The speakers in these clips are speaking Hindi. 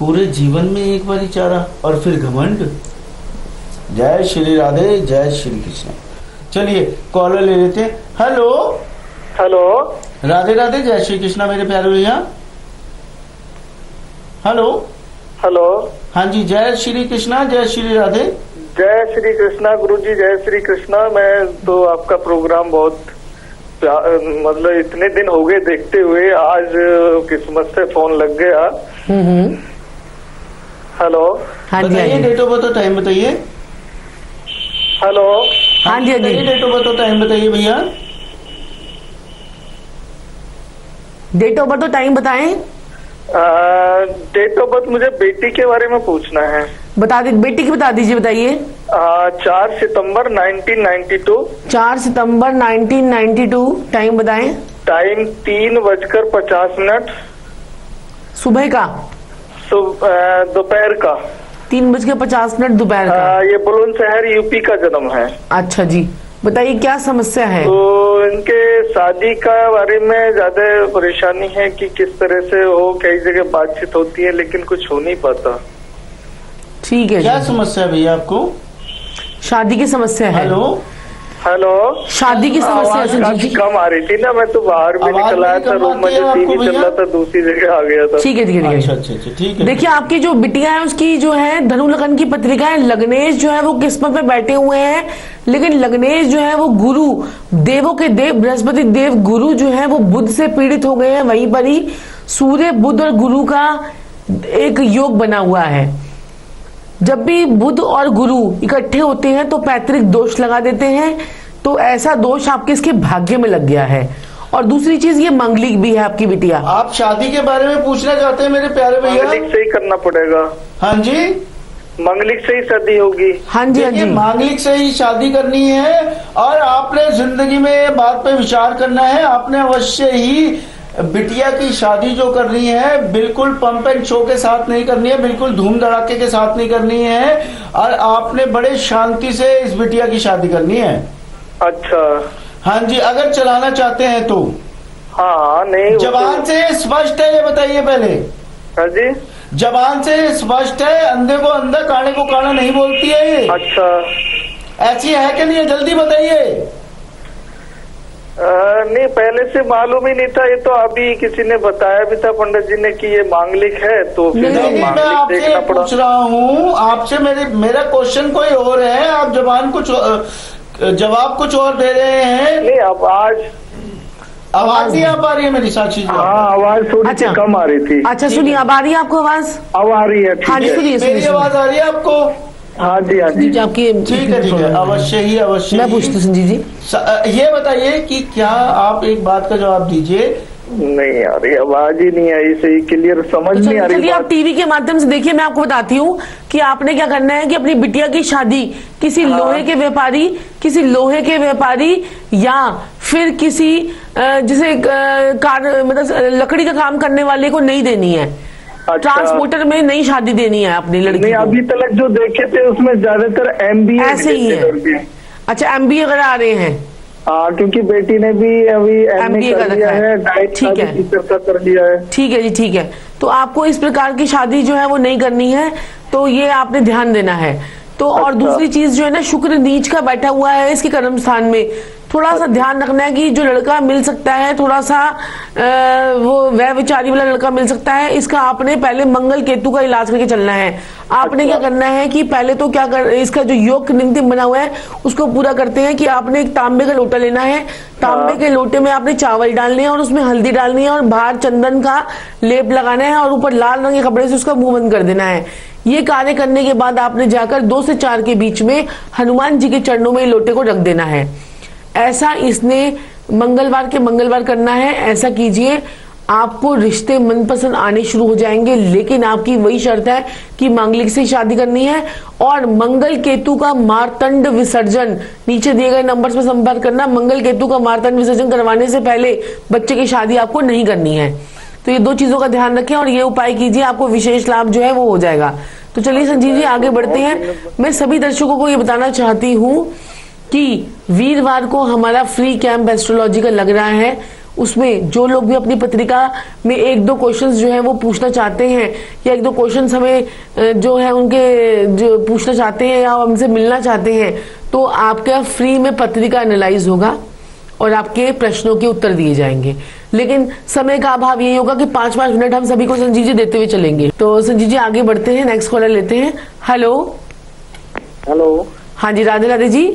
पूरे जीवन में एक बार ही चारा और फिर घमंड। जय श्री राधे, जय श्री कृष्ण। चलिए कॉलर ले लेते हैं। हेलो हेलो, राधे राधे, जय श्री कृष्णा मेरे प्यारे भैया। हेलो हेलो, हाँ जी, जय श्री कृष्णा, जय श्री राधे। जय श्री कृष्णा गुरुजी, जय श्री कृष्णा। मैं तो आपका प्रोग्राम बहुत मतलब इतने दिन हो गए देखते हुए, आज किस्मत से फोन लग गया। हेलो, हाँ जी, बताइए डेट ऑफ बर्थ, टाइम बताइए। हेलो, हाँ जी, हाँ जी, डेट ऑफ बर्थ, टाइम बताइए भैया। डेट ऑफ बर्थ और टाइम बताएं। डेट ऑफ बर्थ मुझे बेटी के बारे में पूछना है। बता दी, बेटी की बता दीजिए, बताइए। 4 सितंबर 1992। 4 सितंबर 1992। टाइम बताएं। टाइम 3:50 सुबह का, दोपहर का। 3:50 दोपहर का। ये बुलंदशहर यूपी का जन्म है। अच्छा जी, बताइए क्या समस्या है। तो इनके शादी का बारे में ज्यादा परेशानी है कि किस तरह से हो, कई जगह बातचीत होती है लेकिन कुछ हो नहीं पाता। ठीक है क्या जी। समस्या है भैया आपको? शादी की समस्या है। हेलो हेलो, शादी की समस्या है आवाज संजीव काफी जी। कम आ रही थी ना, मैं तो बाहर भी आवाज निकल आया मेरी था, कम रूम में आती है जो आपको टीवी चल भैया? रहा था दूसरी जगह आ गया था। ठीक है, ठीक है, ठीक अच्छा है। अच्छा अच्छा, ठीक है। देखिए आपकी जो बिटिया है उसकी जो है धनु लगन की पत्रिका है। लग्नेश जो है वो किस्मत में बैठे हुए हैं, लेकिन लग्नेश जो है वो गुरु, देवों के देव बृहस्पति देव गुरु जो है वो बुध से पीड़ित हो गए हैं। वहीं पर ही सूर्य, बुध और गुरु का एक योग बना हुआ है। जब भी बुध और गुरु इकट्ठे होते हैं तो पैतृक दोष लगा देते हैं। तो ऐसा दोष आपके इसके भाग्य में लग गया है। और दूसरी चीज, ये मांगलिक भी है आपकी बिटिया। आप शादी के बारे में पूछना चाहते हैं मेरे प्यारे भैया? मांगलिक से ही करना पड़ेगा। हाँ जी, मांगलिक से ही शादी होगी। हाँ जी, हाँ देखिए जी। मांगलिक से ही शादी करनी है और आपने जिंदगी में ये बात पे विचार करना है। आपने अवश्य ही बिटिया की शादी जो करनी है बिल्कुल पंप एंड शो के साथ नहीं करनी है, बिल्कुल धूम धड़ाके के साथ नहीं करनी है, और आपने बड़े शांति से इस बिटिया की शादी करनी है। अच्छा, हाँ जी, अगर चलाना चाहते हैं तो। हाँ नहीं, जबान से स्पष्ट है ये बताइए पहले। हाँ जी, जबान से स्पष्ट है, अंधे को अंधा काणे को काना नहीं बोलती है ये। अच्छा। ऐसी है कि नहीं है, जल्दी बताइए। नहीं, पहले से मालूम ही नहीं था। ये तो अभी किसी ने बताया भी था पंडित जी ने कि ये मांगलिक है, तो फिर नहीं, मैं मांगलिक आपसे देखना पड़ा। पूछ रहा हूँ, आपसे मेरा क्वेश्चन कोई और है, आप जवाब कुछ और दे रहे हैं। नहीं, अब आज आवाज नहीं आ पा रही है मेरी साक्षी जी? हाँ, आवाज थोड़ी सी कम आ रही थी। अच्छा सुनिए, अब आ रही है आपको आवाज? अब आ रही है, हाँ ठीक जी, है। सुनिए मेरी सुनिए। आवाज आ रही है आपको? हाँ जी, हाँ जी। आपकी ठीक है, अवश्य ही अवश्य मैं ही। पूछती हूँ संजीव जी। ये बताइए कि क्या आप एक बात का जवाब दीजिए। नहीं आ रही, आवाज ही नहीं आई, सही क्लियर समझ नहीं आ रही चलिए आप बात। टीवी के माध्यम से देखिए, मैं आपको बताती हूँ कि आपने क्या करना है कि अपनी बिटिया की शादी किसी लोहे के व्यापारी, किसी लोहे के व्यापारी या फिर किसी जिसे कार मतलब लकड़ी का काम करने वाले को नहीं देनी है। अच्छा। ट्रांसपोर्टर में नहीं शादी देनी है अपनी लड़की नहीं, को। अभी तक जो देखे थे उसमें ज्यादातर MBA ऐसे ही है। अच्छा, MBA वगैरह आ रहे हैं। हाँ, क्योंकि बेटी ने भी अभी MA का कर लिया रखा है। है, डाइट का ठीक भी है। टीचर का कर लिया है। ठीक है जी, ठीक है। तो आपको इस प्रकार की शादी जो है वो नहीं करनी है, तो ये आपने ध्यान देना है। तो और अच्छा। दूसरी चीज जो है ना, शुक्र नीच का बैठा हुआ है इसके कर्म स्थान में। थोड़ा सा ध्यान रखना है कि जो लड़का मिल सकता है, थोड़ा सा वो वह विचारी वाला लड़का मिल सकता है। इसका आपने पहले मंगल केतु का इलाज करके चलना है। आपने क्या करना है कि पहले तो क्या कर, इसका जो योग निमित्त बना हुआ है उसको पूरा करते हैं कि आपने एक तांबे का लोटा लेना है। तांबे के लोटे में आपने चावल डालने हैं और उसमें हल्दी डालनी है और बाहर चंदन का लेप लगाना है और ऊपर लाल रंग के कपड़े से उसका मुंह बंद कर देना है। ये कार्य करने के बाद आपने जाकर 2 से 4 के बीच में हनुमान जी के चरणों में लोटे को रख देना है। ऐसा इसने मंगलवार के मंगलवार करना है। ऐसा कीजिए, आपको रिश्ते मनपसंद आने शुरू हो जाएंगे, लेकिन आपकी वही शर्त है कि मांगलिक से शादी करनी है। और मंगल केतु का मार्तंड विसर्जन, नीचे दिए गए नंबर पर संपर्क करना। मंगल केतु का मार्तंड विसर्जन करवाने से पहले बच्चे की शादी आपको नहीं करनी है। तो ये 2 चीजों का ध्यान रखें और ये उपाय कीजिए, आपको विशेष लाभ जो है वो हो जाएगा। तो चलिए संजीव जी आगे बढ़ते हैं। मैं सभी दर्शकों को ये बताना चाहती हूँ कि वीरवार को हमारा फ्री कैंप एस्ट्रोलॉजी का लग रहा है। उसमें जो लोग भी अपनी पत्रिका में 1-2 क्वेश्चंस जो है वो पूछना चाहते हैं, या 1-2 क्वेश्चंस हमें जो है उनके जो पूछना चाहते हैं या हमसे मिलना चाहते हैं, तो आपका फ्री में पत्रिका एनालाइज होगा और आपके प्रश्नों के उत्तर दिए जाएंगे। लेकिन समय का अभाव यही होगा कि 5-5 मिनट हम सभी को संजीव जी देते हुए चलेंगे। तो संजीव जी आगे बढ़ते हैं, नेक्स्ट कॉलर लेते हैं। Hello hello. हाँ जी, राधे राधे जी।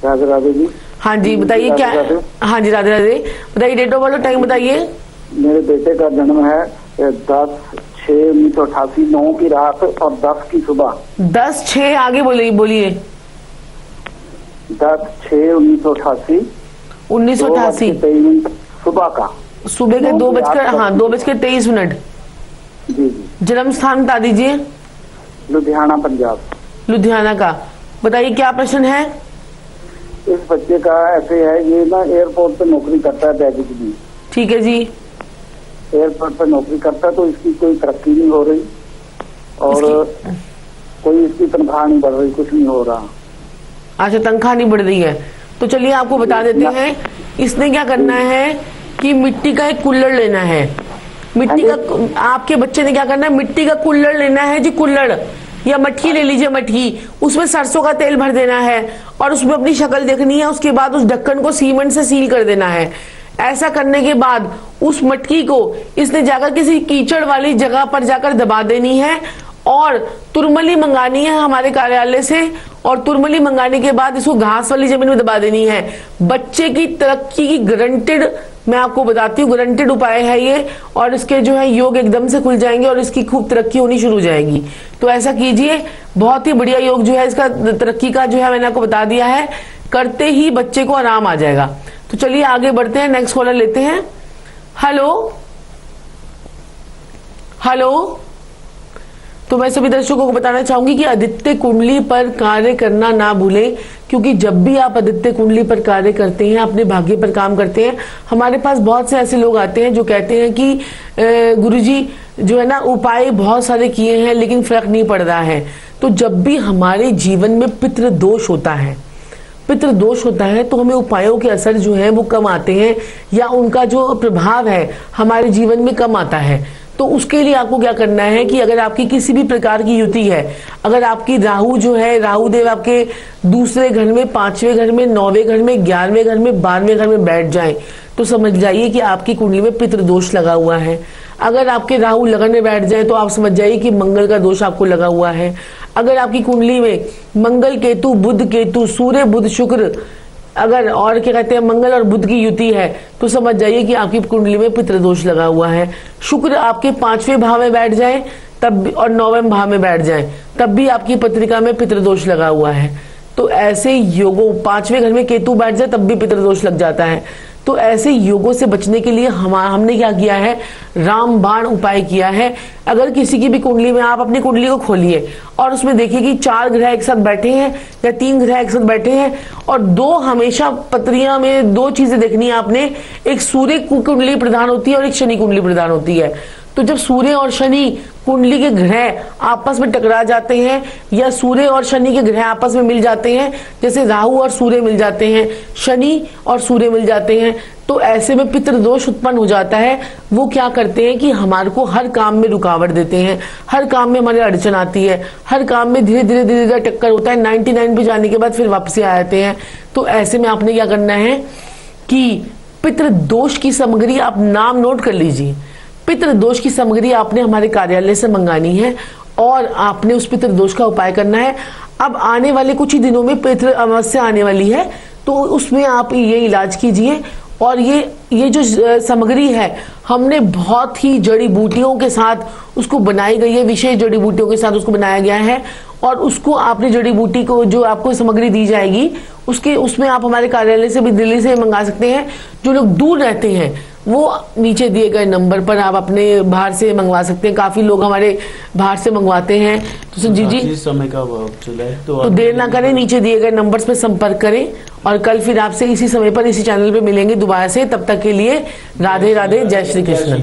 राधे राधे जी। हाँ जी बताइए क्या। हाँ जी राधे राधे, बताइए डेट ऑफ बर्थ, टाइम बताइए। मेरे बेटे का जन्म है 10/6/1988, 9 की रात और 10 की सुबह। 10/6 आगे बोलिए 10/6/1988, 1988 सुबह का, सुबह के 2:23। जी जी। जन्म स्थान बता दीजिए। लुधियाना पंजाब। लुधियाना का। बताइए क्या प्रश्न है। इस बच्चे का ऐसे है, ये ना एयरपोर्ट पे नौकरी करता है बेसिकली। ठीक है जी। एयरपोर्ट पे नौकरी करता है तो इसकी कोई तरक्की नहीं हो रही और कोई इसकी तनख्वाह नहीं बढ़ रही, कुछ नहीं हो रहा। अच्छा, तनख्वाह नहीं बढ़ रही है, तो चलिए आपको बता देते हैं। इसने क्या करना है कि मिट्टी का एक कुल्हड़ लेना है। मिट्टी का, आपके बच्चे ने क्या करना है, मिट्टी का कुल्हड़ लेना है जी, कुल्हड़ या मटकी ले लीजिए, मटकी, उसमें सरसों का तेल भर देना है और उसमें अपनी शक्ल देखनी है। उसके बाद उस ढक्कन को सीमेंट से सील कर देना है। ऐसा करने के बाद उस मटकी को इसने जाकर किसी कीचड़ वाली जगह पर जाकर दबा देनी है और तुरमली मंगानी है हमारे कार्यालय से, और तुरमली मंगाने के बाद इसको घास वाली जमीन में दबा देनी है। बच्चे की तरक्की की गारंटेड, मैं आपको बताती हूँ, गारंटेड उपाय है ये, और इसके जो है योग एकदम से खुल जाएंगे और इसकी खूब तरक्की होनी शुरू हो जाएगी। तो ऐसा कीजिए, बहुत ही बढ़िया योग जो है इसका तरक्की का जो है मैंने आपको बता दिया है, करते ही बच्चे को आराम आ जाएगा। तो चलिए आगे बढ़ते हैं, नेक्स्ट कॉलर लेते हैं। Hello hello. तो मैं सभी दर्शकों को बताना चाहूंगी कि आदित्य कुंडली पर कार्य करना ना भूलें, क्योंकि जब भी आप आदित्य कुंडली पर कार्य करते हैं, अपने भाग्य पर काम करते हैं, हमारे पास बहुत से ऐसे लोग आते हैं जो कहते हैं कि गुरुजी जो है ना उपाय बहुत सारे किए हैं लेकिन फर्क नहीं पड़ रहा है। तो जब भी हमारे जीवन में पितृ दोष होता है, पितृ दोष होता है, तो हमें उपायों के असर जो है वो कम आते हैं या उनका जो प्रभाव है हमारे जीवन में कम आता है। तो उसके लिए आपको क्या करना है कि अगर आपकी किसी भी प्रकार की युति है, अगर आपकी राहु जो है, राहु देव आपके दूसरे घर में, 5वें घर में, 9वें घर में, 11वें घर में, 12वें घर में बैठ जाए, तो समझ जाइए कि आपकी कुंडली में पितृदोष लगा हुआ है। अगर आपके राहु लगन में बैठ जाए तो आप समझ जाइए कि मंगल का दोष आपको लगा हुआ है। अगर आपकी कुंडली में मंगल केतु, बुध केतु, सूर्य बुध शुक्र, अगर और क्या कहते हैं मंगल और बुध की युति है, तो समझ जाइए कि आपकी कुंडली में पितृदोष लगा हुआ है। शुक्र आपके 5वें भाव में बैठ जाए तब भी, और 9वें भाव में बैठ जाए, तब भी आपकी पत्रिका में पितृदोष लगा हुआ है। तो ऐसे योगों, 5वें घर में केतु बैठ जाए तब भी पितृदोष लग जाता है। तो ऐसे योगों से बचने के लिए हमने क्या किया है, रामबाण उपाय किया है। अगर किसी की भी कुंडली में, आप अपनी कुंडली को खोलिए और उसमें देखिए कि 4 ग्रह एक साथ बैठे हैं या 3 ग्रह एक साथ बैठे हैं, और 2 हमेशा पत्रियां में 2 चीजें देखनी है आपने, एक सूर्य कुंडली प्रधान होती है और एक शनि कुंडली प्रधान होती है। तो जब सूर्य और शनि कुंडली के ग्रह आपस में टकरा जाते हैं या सूर्य और शनि के ग्रह आपस में मिल जाते हैं, जैसे राहु और सूर्य मिल जाते हैं, शनि और सूर्य मिल जाते हैं, तो ऐसे में पितृदोष उत्पन्न हो जाता है। वो क्या करते हैं कि हमारे को हर काम में रुकावट देते हैं, हर काम में हमारे अड़चन आती है, हर काम में धीरे धीरे टक्कर होता है, 99 पे जाने के बाद फिर वापसी आ जाते हैं। तो ऐसे में आपने क्या करना है कि पितृदोष की सामग्री आप नाम नोट कर लीजिए। पितृदोष की सामग्री आपने हमारे कार्यालय से मंगानी है और आपने उस पितृदोष का उपाय करना है। अब आने वाले कुछ ही दिनों में पितृ अमावस्या आने वाली है, तो उसमें आप ये इलाज कीजिए। और ये जो सामग्री है हमने बहुत ही जड़ी बूटियों के साथ उसको बनाई गई है, विशेष जड़ी बूटियों के साथ उसको बनाया गया है। और उसको आपने जड़ी बूटी को, जो आपको सामग्री दी जाएगी, उसमें आप हमारे कार्यालय से भी, दिल्ली से मंगा सकते हैं। जो लोग दूर रहते हैं वो नीचे दिए गए नंबर पर आप अपने बाहर से मंगवा सकते हैं। काफी लोग हमारे बाहर से मंगवाते हैं। तो संजीव जी समय का अभाव चला है, तो देर ना करें, नीचे दिए गए नंबर्स पे संपर्क करें और कल फिर आपसे इसी समय पर इसी चैनल पे मिलेंगे दोबारा से। तब तक के लिए राधे राधे, जय श्री कृष्ण।